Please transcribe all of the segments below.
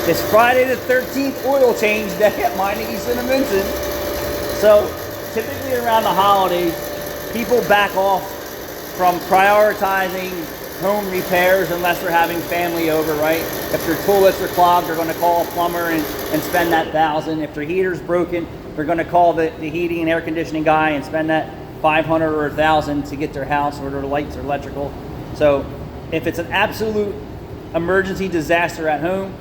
It's Friday the 13th oil change day at Meineke Cinnamon. So typically around the holidays, people back off from prioritizing home repairs unless they're having family over, right? If their toilets are clogged, they're going to call a plumber and spend that $1,000. If their heater's broken, they're going to call the heating and air conditioning guy and spend that $500 or $1,000 to get their house or their lights or electrical. So if it's an absolute emergency disaster at home,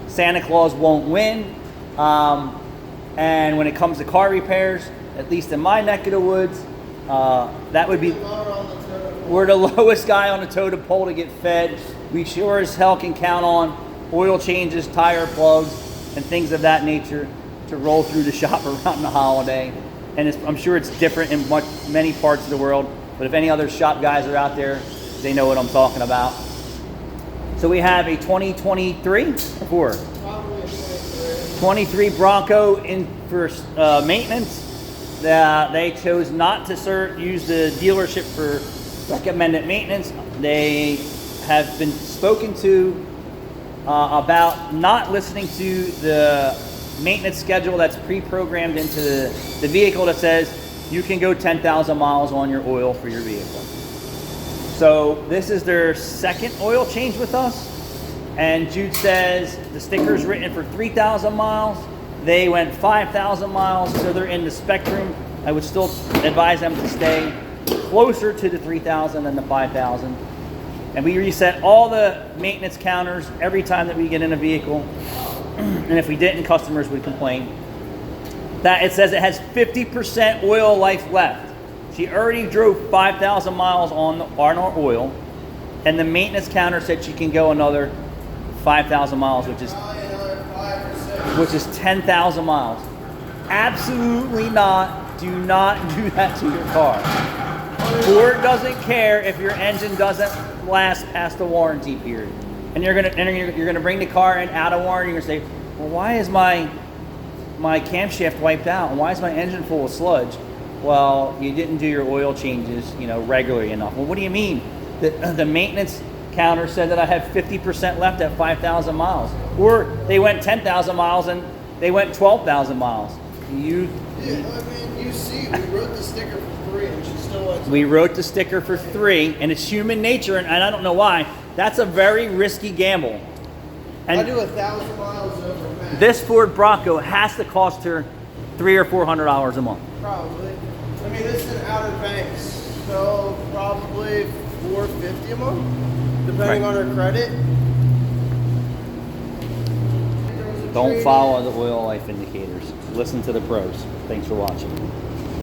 Santa Claus won't win. And when it comes to car repairs, at least in my neck of the woods, that would be, we're the lowest guy on the totem pole to get fed. We sure as hell can count on oil changes, tire plugs, and things of that nature to roll through the shop around the holiday. And I'm sure it's different in many parts of the world, but if any other shop guys are out there, they know what I'm talking about. So we have a 2023 or 23 Bronco in for maintenance. They chose not to use the dealership for recommended maintenance. They have been spoken to about not listening to the maintenance schedule that's pre-programmed into the vehicle that says you can go 10,000 miles on your oil for your vehicle. So this is their second oil change with us. And Jude says the sticker's written for 3,000 miles. They went 5,000 miles, so they're in the spectrum. I would still advise them to stay closer to the 3,000 than the 5,000. And we reset all the maintenance counters every time that we get in a vehicle. And if we didn't, customers would complain. That it says it has 50% oil life left. She already drove 5,000 miles on our oil, and the maintenance counter said she can go another 5,000 miles, which is 10,000 miles. Absolutely not. Do not do that to your car. Ford doesn't care if your engine doesn't last past the warranty period. And you're gonna bring the car in out of warranty. You're gonna say, well, why is my camshaft wiped out? And why is my engine full of sludge? Well, you didn't do your oil changes, regularly enough. Well, what do you mean? The maintenance counter said that I have 50% left at 5,000 miles. Or they went 10,000 miles and they went 12,000 miles. You see, we wrote the sticker for 3 and she still went. We wrote the sticker for 3, and it's human nature, and I don't know why. That's a very risky gamble. And I do 1,000 miles over max. This Ford Bronco has to cost her $300 or $400 a month. Probably. I mean, this is an Outer Banks, so probably $450 a month, depending on her credit. Don't follow the oil life indicators. Listen to the pros. Thanks for watching.